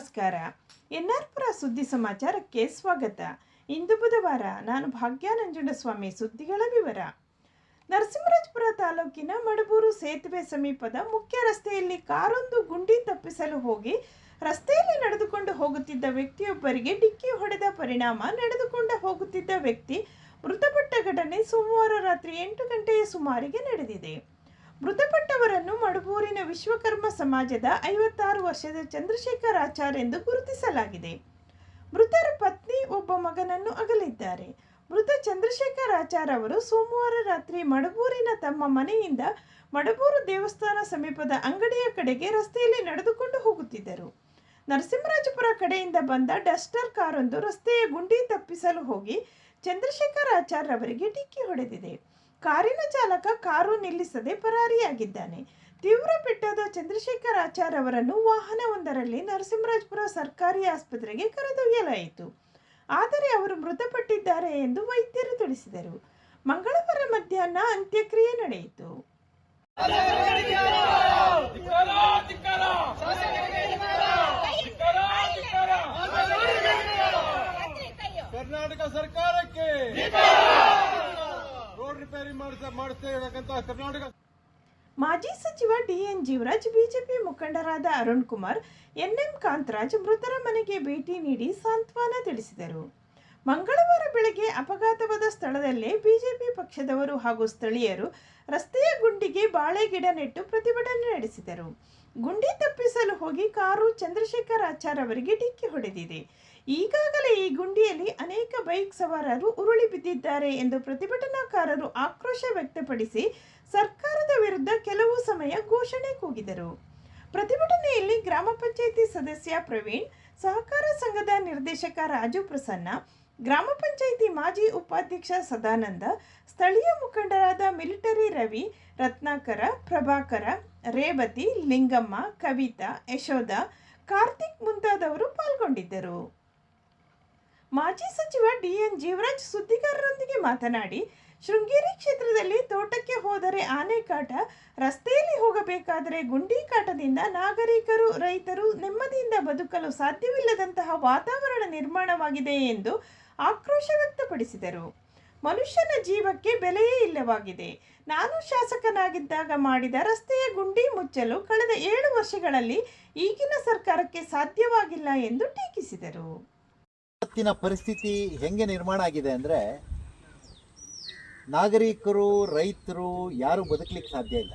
ನಮಸ್ಕಾರ. ಎನ್ಆರ್ಪುರ ಸುದ್ದಿ ಸಮಾಚಾರಕ್ಕೆ ಸ್ವಾಗತ. ಇಂದು ಬುಧವಾರ. ನಾನು ಭಾಗ್ಯ ನಂಜುಂಡಸ್ವಾಮಿ. ಸುದ್ದಿಗಳ ವಿವರ. ನರಸಿಂಹರಾಜಪುರ ತಾಲೂಕಿನ ಮಡಬೂರು ಸೇತುವೆ ಸಮೀಪದ ಮುಖ್ಯ ರಸ್ತೆಯಲ್ಲಿ ಕಾರೊಂದು ಗುಂಡಿ ತಪ್ಪಿಸಲು ಹೋಗಿ ರಸ್ತೆಯಲ್ಲಿ ನಡೆದುಕೊಂಡು ಹೋಗುತ್ತಿದ್ದ ವ್ಯಕ್ತಿಯೊಬ್ಬರಿಗೆ ಡಿಕ್ಕಿ ಹೊಡೆದ ಪರಿಣಾಮ ನಡೆದುಕೊಂಡು ಹೋಗುತ್ತಿದ್ದ ವ್ಯಕ್ತಿ ಮೃತಪಟ್ಟ ಘಟನೆ ಸೋಮವಾರ ರಾತ್ರಿ 8 ಗಂಟೆಯ ಸುಮಾರಿಗೆ ನಡೆದಿದೆ. ಮೃತಪಟ್ಟವರನ್ನು ಮಡಬೂರಿನ ವಿಶ್ವಕರ್ಮ ಸಮಾಜದ 56 ವರ್ಷದ ಚಂದ್ರಶೇಖರ್ ಆಚಾರ್ ಎಂದು ಗುರುತಿಸಲಾಗಿದೆ. ಮೃತರ ಪತ್ನಿ ಒಬ್ಬ ಮಗನನ್ನು ಅಗಲಿದ್ದಾರೆ. ಮೃತ ಚಂದ್ರಶೇಖರ್ ಆಚಾರ್ ಅವರು ಸೋಮವಾರ ರಾತ್ರಿ ಮಡಬೂರಿನ ತಮ್ಮ ಮನೆಯಿಂದ ಮಡಬೂರು ದೇವಸ್ಥಾನ ಸಮೀಪದ ಅಂಗಡಿಯ ಕಡೆಗೆ ರಸ್ತೆಯಲ್ಲಿ ನಡೆದುಕೊಂಡು ಹೋಗುತ್ತಿದ್ದರು. ನರಸಿಂಹರಾಜಪುರ ಕಡೆಯಿಂದ ಬಂದ ಡಸ್ಟರ್ ಕಾರೊಂದು ರಸ್ತೆಯ ಗುಂಡಿ ತಪ್ಪಿಸಲು ಹೋಗಿ ಚಂದ್ರಶೇಖರ್ ಆಚಾರ್ ಅವರಿಗೆ ಡಿಕ್ಕಿ ಹೊಡೆದಿದೆ. ಕಾರಿನ ಚಾಲಕ ಕಾರು ನಿಲ್ಲಿಸದೆ ಪರಾರಿಯಾಗಿದ್ದಾನೆ. ತೀವ್ರ ಪೆಟ್ಟಾದ ಚಂದ್ರಶೇಖರ್ ಆಚಾರ್ ಅವರನ್ನು ವಾಹನವೊಂದರಲ್ಲಿ ನರಸಿಂಹರಾಜಪುರ ಸರ್ಕಾರಿ ಆಸ್ಪತ್ರೆಗೆ ಕರೆದೊಯ್ಯಲಾಯಿತು. ಆದರೆ ಅವರು ಮೃತಪಟ್ಟಿದ್ದಾರೆ ಎಂದು ವೈದ್ಯರು ತಿಳಿಸಿದರು. ಮಂಗಳವಾರ ಮಧ್ಯಾಹ್ನ ಅಂತ್ಯಕ್ರಿಯೆ ನಡೆಯಿತು. ಕರ್ನಾಟಕ ಸರ್ಕಾರಕ್ಕೆ ರೋಡ್ ರಿಪೇರಿ ಮಾಡಿಸ್ತೇವೆಂತ ಕರ್ನಾಟಕ ಮಾಜಿ ಸಚಿವ ಡಿಎನ್ ಜೀವರಾಜ್, ಬಿಜೆಪಿ ಮುಖಂಡರಾದ ಅರುಣ್ ಕುಮಾರ್, ಎನ್ಎಂ ಕಾಂತರಾಜ್ ಮೃತರ ಮನೆಗೆ ಭೇಟಿ ನೀಡಿ ಸಾಂತ್ವನ ತಿಳಿಸಿದರು. ಮಂಗಳವಾರ ಬೆಳಗ್ಗೆ ಅಪಘಾತವಾದ ಸ್ಥಳದಲ್ಲೇ ಬಿಜೆಪಿ ಪಕ್ಷದವರು ಹಾಗೂ ಸ್ಥಳೀಯರು ರಸ್ತೆಯ ಗುಂಡಿಗೆ ಬಾಳೆ ಗಿಡ ನೆಟ್ಟು ಪ್ರತಿಭಟನೆ ನಡೆಸಿದರು. ಗುಂಡಿ ತಪ್ಪಿಸಲು ಹೋಗಿ ಕಾರು ಚಂದ್ರಶೇಖರ್ ಆಚಾರ್ ಅವರಿಗೆ ಡಿಕ್ಕಿ ಹೊಡೆದಿದೆ. ಈಗಾಗಲೇ ಈ ಗುಂಡಿಯಲ್ಲಿ ಅನೇಕ ಬೈಕ್ ಸವಾರರು ಉರುಳಿ ಬಿದ್ದಿದ್ದಾರೆ ಎಂದು ಪ್ರತಿಭಟನಾಕಾರರು ಆಕ್ರೋಶ ವ್ಯಕ್ತಪಡಿಸಿ ಸರ್ಕಾರದ ವಿರುದ್ಧ ಕೆಲವು ಸಮಯ ಘೋಷಣೆ ಕೂಗಿದರು. ಪ್ರತಿಭಟನೆಯಲ್ಲಿ ಗ್ರಾಮ ಪಂಚಾಯಿತಿ ಸದಸ್ಯ ಪ್ರವೀಣ್, ಸಹಕಾರ ಸಂಘದ ನಿರ್ದೇಶಕ ರಾಜು ಪ್ರಸನ್ನ, ಗ್ರಾಮ ಪಂಚಾಯಿತಿ ಮಾಜಿ ಉಪಾಧ್ಯಕ್ಷ ಸದಾನಂದ, ಸ್ಥಳೀಯ ಮುಖಂಡರಾದ ಮಿಲಿಟರಿ ರವಿ, ರತ್ನಾಕರ, ಪ್ರಭಾಕರ, ರೇವತಿ, ಲಿಂಗಮ್ಮ, ಕವಿತಾ, ಯಶೋಧ, ಕಾರ್ತಿಕ್ ಮುಂತಾದವರು ಪಾಲ್ಗೊಂಡಿದ್ದರು. ಮಾಜಿ ಸಚಿವ ಡಿಎನ್ ಜೀವರಾಜ್ ಸುದ್ದಿಗಾರರೊಂದಿಗೆ ಮಾತನಾಡಿ, ಶೃಂಗೇರಿ ಕ್ಷೇತ್ರದಲ್ಲಿ ತೋಟಕ್ಕೆ ಹೋದರೆ ಆನೆ ಕಾಟ, ರಸ್ತೆಯಲ್ಲಿ ಹೋಗಬೇಕಾದರೆ ಗುಂಡಿ ಕಾಟದಿಂದ ನಾಗರಿಕರು, ರೈತರು ನೆಮ್ಮದಿಯಿಂದ ಬದುಕಲು ಸಾಧ್ಯವಿಲ್ಲದಂತಹ ವಾತಾವರಣ ನಿರ್ಮಾಣವಾಗಿದೆ ಎಂದು ಆಕ್ರೋಶ ವ್ಯಕ್ತಪಡಿಸಿದರು. ಮನುಷ್ಯನ ಜೀವಕ್ಕೆ ಬೆಲೆಯೇ ಇಲ್ಲವಾಗಿದೆ. ನಾನು ಶಾಸಕನಾಗಿದ್ದಾಗ ಮಾಡಿದ ರಸ್ತೆಯ ಗುಂಡಿ ಮುಚ್ಚಲು ಕಳೆದ 7 ವರ್ಷಗಳಲ್ಲಿ ಈಗಿನ ಸರ್ಕಾರಕ್ಕೆ ಸಾಧ್ಯವಾಗಿಲ್ಲ ಎಂದು ಟೀಕಿಸಿದರು. ಇವತ್ತಿನ ಪರಿಸ್ಥಿತಿ ಹೆಂಗೆ ನಿರ್ಮಾಣ ಆಗಿದೆ ಅಂದರೆ, ನಾಗರಿಕರು, ರೈತರು ಯಾರು ಬದುಕಲಿಕ್ಕೆ ಸಾಧ್ಯ ಇಲ್ಲ.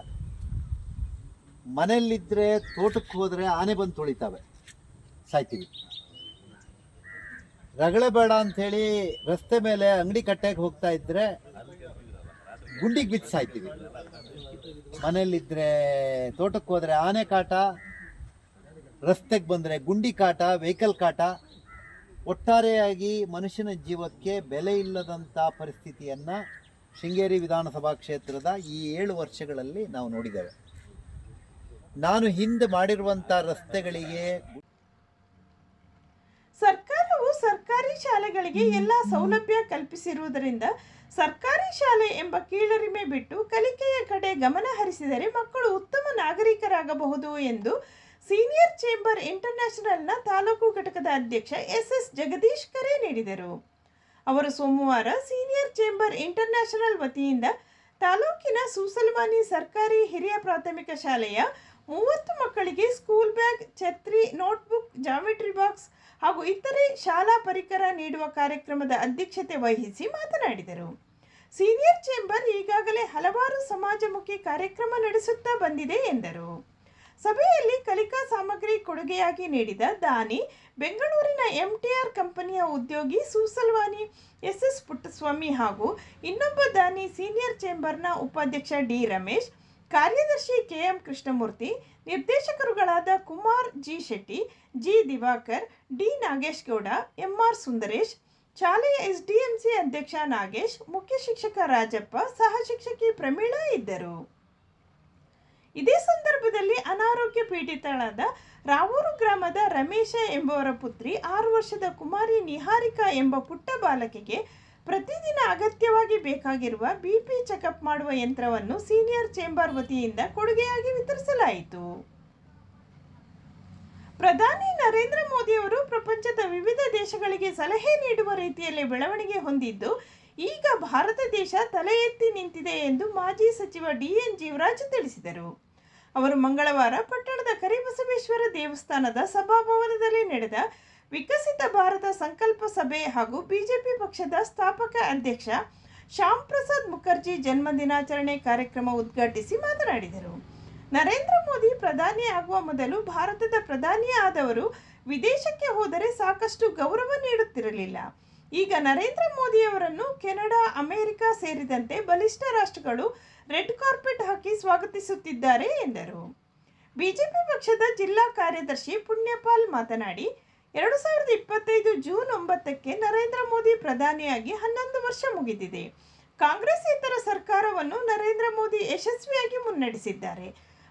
ಮನೆಯಲ್ಲಿದ್ದರೆ ತೋಟಕ್ಕೆ ಹೋದರೆ ಆನೆ ಬಂದು ತುಳಿತಾವೆ, ಸಾಯ್ತೀವಿ. ರಗಳೆ ಬೇಡ ಅಂಥೇಳಿ ರಸ್ತೆ ಮೇಲೆ ಅಂಗಡಿ ಕಟ್ಟೆಗೆ ಹೋಗ್ತಾ ಇದ್ದರೆ ಗುಂಡಿಗೆ ಬಿದ್ದು ಸಾಯ್ತೀವಿ. ಮನೆಯಲ್ಲಿದ್ದರೆ ತೋಟಕ್ಕೆ ಹೋದರೆ ಆನೆ ಕಾಟ, ರಸ್ತೆಗೆ ಬಂದರೆ ಗುಂಡಿ ಕಾಟ, ವೆಹಿಕಲ್ ಕಾಟ. ಒಟ್ಟಾರೆಯಾಗಿ ಮನುಷ್ಯನ ಜೀವಕ್ಕೆ ಬೆಲೆ ಇಲ್ಲದಂಥ ಪರಿಸ್ಥಿತಿಯನ್ನು ಶೃಂಗೇರಿ ವಿಧಾನಸಭಾ ಕ್ಷೇತ್ರದ ಈ 7 ವರ್ಷಗಳಲ್ಲಿ ನಾವು ನೋಡಿದ್ದೇವೆ. ನಾನು ಹಿಂದೆ ಮಾಡಿರುವಂಥ ರಸ್ತೆಗಳಿಗೆ ಸರ್ಕಾರವು ಸರ್ಕಾರಿ ಶಾಲೆಗಳಿಗೆ ಎಲ್ಲ ಸೌಲಭ್ಯ ಕಲ್ಪಿಸಿರುವುದರಿಂದ ಸರ್ಕಾರಿ ಶಾಲೆ ಎಂಬ ಕೀಳರಿಮೆ ಬಿಟ್ಟು ಕಲಿಕೆಯ ಕಡೆ ಗಮನ ಹರಿಸಿದರೆ ಮಕ್ಕಳು ಉತ್ತಮ ನಾಗರಿಕರಾಗಬಹುದು ಎಂದು ಸೀನಿಯರ್ ಚೇಂಬರ್ ಇಂಟರ್ನ್ಯಾಷನಲ್ನ ತಾಲೂಕು ಘಟಕದ ಅಧ್ಯಕ್ಷ ಎಸ್ ಜಗದೀಶ್ ಕರೆ ನೀಡಿದರು. ಅವರು ಸೋಮವಾರ ಸೀನಿಯರ್ ಚೇಂಬರ್ ಇಂಟರ್ನ್ಯಾಷನಲ್ ವತಿಯಿಂದ ತಾಲೂಕಿನ ಸೂಸಲವಾನಿ ಸರ್ಕಾರಿ ಹಿರಿಯ ಪ್ರಾಥಮಿಕ ಶಾಲೆಯ 30 ಮಕ್ಕಳಿಗೆ ಸ್ಕೂಲ್ ಬ್ಯಾಗ್, ಛತ್ರಿ, ನೋಟ್ಬುಕ್, ಜಾಮೆಟ್ರಿ ಬಾಕ್ಸ್ ಹಾಗೂ ಇತರೆ ಶಾಲಾ ಪರಿಕರ ನೀಡುವ ಕಾರ್ಯಕ್ರಮದ ಅಧ್ಯಕ್ಷತೆ ವಹಿಸಿ ಮಾತನಾಡಿದರು. ಸೀನಿಯರ್ ಚೇಂಬರ್ ಈಗಾಗಲೇ ಹಲವಾರು ಸಮಾಜಮುಖಿ ಕಾರ್ಯಕ್ರಮ ನಡೆಸುತ್ತಾ ಬಂದಿದೆ ಎಂದರು. ಸಭೆಯಲ್ಲಿ ಕಲಿಕಾ ಸಾಮಗ್ರಿ ಕೊಡುಗೆಯಾಗಿ ನೀಡಿದ ದಾನಿ, ಬೆಂಗಳೂರಿನ ಎಂಟಿಆರ್ ಕಂಪನಿಯ ಉದ್ಯೋಗಿ ಸೂಸಲವಾನಿ ಎಸ್ ಪುಟ್ಟಸ್ವಾಮಿ ಹಾಗೂ ಇನ್ನೊಬ್ಬ ದಾನಿ ಸೀನಿಯರ್ ಚೇಂಬರ್ನ ಉಪಾಧ್ಯಕ್ಷ ಡಿ ರಮೇಶ್, ಕಾರ್ಯದರ್ಶಿ ಕೆಎಂ ಕೃಷ್ಣಮೂರ್ತಿ, ನಿರ್ದೇಶಕರುಗಳಾದ Kumar G Shetty, G Diwakar, D Nagesh Gowda, MR Sundaresh, ಶಾಲೆಯ ಎಸ್ಡಿಎಂಸಿ ಅಧ್ಯಕ್ಷ ನಾಗೇಶ್, ಮುಖ್ಯ ಶಿಕ್ಷಕ ರಾಜಪ್ಪ, ಸಹ ಶಿಕ್ಷಕಿ ಪ್ರಮೀಳಾ ಇದ್ದರು. ಇದೇ ಸಂದರ್ಭದಲ್ಲಿ ಅನಾರೋಗ್ಯ ಪೀಡಿತಳಾದ ರಾವೂರು ಗ್ರಾಮದ ರಮೇಶ ಎಂಬುವರ ಪುತ್ರಿ 6 ವರ್ಷದ ಕುಮಾರಿ ನಿಹಾರಿಕಾ ಎಂಬ ಪುಟ್ಟ ಬಾಲಕಿಗೆ ಪ್ರತಿದಿನ ಅಗತ್ಯವಾಗಿ ಬೇಕಾಗಿರುವ ಬಿಪಿ ಚೆಕಪ್ ಮಾಡುವ ಯಂತ್ರವನ್ನು ಸೀನಿಯರ್ ಚೇಂಬರ್ ವತಿಯಿಂದ ಕೊಡುಗೆಯಾಗಿ ವಿತರಿಸಲಾಯಿತು. ಪ್ರಧಾನಿ ನರೇಂದ್ರ ಮೋದಿ ಅವರು ಪ್ರಪಂಚದ ವಿವಿಧ ದೇಶಗಳಿಗೆ ಸಲಹೆ ನೀಡುವ ರೀತಿಯಲ್ಲಿ ಬೆಳವಣಿಗೆ ಹೊಂದಿದ್ದು ಈಗ ಭಾರತ ದೇಶ ತಲೆ ಎತ್ತಿ ನಿಂತಿದೆ ಎಂದು ಮಾಜಿ ಸಚಿವ ಡಿಎನ್ ಜೀವರಾಜ್ ತಿಳಿಸಿದರು. ಅವರು ಮಂಗಳವಾರ ಪಟ್ಟಣದ ಕರಿಬಸವೇಶ್ವರ ದೇವಸ್ಥಾನದ ಸಭಾಭವನದಲ್ಲಿ ನಡೆದ ವಿಕಸಿತ ಭಾರತ ಸಂಕಲ್ಪ ಸಭೆ ಹಾಗೂ ಬಿಜೆಪಿ ಪಕ್ಷದ ಸ್ಥಾಪಕ ಅಧ್ಯಕ್ಷ ಶ್ಯಾಮ್ ಪ್ರಸಾದ್ ಮುಖರ್ಜಿ ಜನ್ಮ ದಿನಾಚರಣೆ ಕಾರ್ಯಕ್ರಮ ಉದ್ಘಾಟಿಸಿ ಮಾತನಾಡಿದರು. ನರೇಂದ್ರ ಮೋದಿ ಪ್ರಧಾನಿ ಆಗುವ ಮೊದಲು ಭಾರತದ ಪ್ರಧಾನಿ ಆದವರು ವಿದೇಶಕ್ಕೆ ಹೋದರೆ ಸಾಕಷ್ಟು ಗೌರವ ನೀಡುತ್ತಿರಲಿಲ್ಲ. ಈಗ ನರೇಂದ್ರ ಮೋದಿಯವರನ್ನು ಕೆನಡಾ, ಅಮೆರಿಕ ಸೇರಿದಂತೆ ಬಲಿಷ್ಠ ರಾಷ್ಟ್ರಗಳು ರೆಡ್ ಕಾರ್ಪೆಟ್ ಹಾಕಿ ಸ್ವಾಗತಿಸುತ್ತಿದ್ದಾರೆ ಎಂದರು. ಬಿಜೆಪಿ ಪಕ್ಷದ ಜಿಲ್ಲಾ ಕಾರ್ಯದರ್ಶಿ ಪುಣ್ಯಪಾಲ್ ಮಾತನಾಡಿ, 2025 ಜೂನ್ 9ಕ್ಕೆ ನರೇಂದ್ರ ಮೋದಿ ಪ್ರಧಾನಿಯಾಗಿ 11 ವರ್ಷ ಮುಗಿದಿದೆ. ಕಾಂಗ್ರೆಸ್ಸೇತರ ಸರ್ಕಾರವನ್ನು ನರೇಂದ್ರ ಮೋದಿ ಯಶಸ್ವಿಯಾಗಿ ಮುನ್ನಡೆಸಿದ್ದಾರೆ.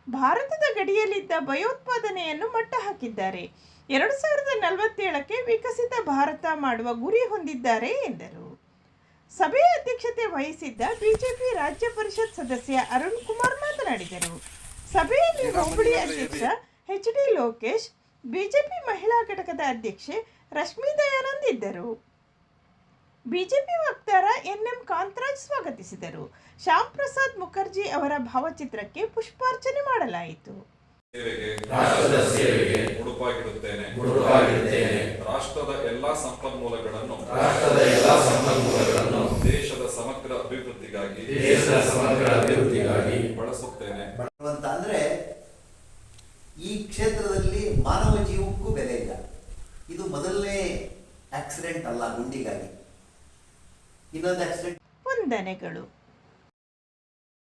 ಭಾರತದ ಗಡಿಯಲ್ಲಿದ್ದ ಭಯೋತ್ಪಾದನೆಯನ್ನು ಮಟ್ಟ ಹಾಕಿದ್ದಾರೆ. 2047ಕ್ಕೆ ವಿಕಸಿತ ಭಾರತ ಮಾಡುವ ಗುರಿ ಹೊಂದಿದ್ದಾರೆ ಎಂದರು. ಸಭೆಯ ಅಧ್ಯಕ್ಷತೆ ವಹಿಸಿದ್ದ ಬಿಜೆಪಿ ರಾಜ್ಯ ಪರಿಷತ್ ಸದಸ್ಯ ಅರುಣ್ ಕುಮಾರ್ ಮಾತನಾಡಿದರು. ಸಭೆಯಲ್ಲಿ ಹೋಬಳಿ ಅಧ್ಯಕ್ಷ ಎಚ್.ಡಿ. ಲೋಕೇಶ್, ಬಿಜೆಪಿ ಮಹಿಳಾ ಘಟಕದ ಅಧ್ಯಕ್ಷೆ ರಶ್ಮಿ ದಯಾನಂದ್ ಇದ್ದರು. ಬಿಜೆಪಿ ವಕ್ತಾರ ಎನ್.ಎಂ. ಕಾಂತರಾಜ್ ಸ್ವಾಗತಿಸಿದರು. ಶ್ಯಾಮ್ ಪ್ರಸಾದ್ ಮುಖರ್ಜಿ ಅವರ ಭಾವಚಿತ್ರಕ್ಕೆ ಪುಷ್ಪಾರ್ಚನೆ ಮಾಡಲಾಯಿತು. ರಾಷ್ಟ್ರದ ಸೇವೆಗೆ ಮುಡುಪಾಗಿರುತ್ತೇನೆ. ರಾಷ್ಟ್ರದ ಎಲ್ಲಾ ಸಂಪನ್ಮೂಲಗಳನ್ನು ದೇಶದ ಸಮಗ್ರ ಅಭಿವೃದ್ಧಿಗಾಗಿ ಬಳಸುತ್ತೇನೆ. ಅಂದ್ರೆ ಈ ಕ್ಷೇತ್ರದಲ್ಲಿ ಮಾನವ ಜೀವಕ್ಕೂ ಬೆಲೆ ಇಲ್ಲ. ಇದು ಮೊದಲನೇ ಆಕ್ಸಿಡೆಂಟ್ ಅಲ್ಲ ಗುಂಡಿಗಾಗಿ, ಇನ್ನೊಂದು ಆಕ್ಸಿಡೆಂಟ್. ವಂದನೆಗಳು.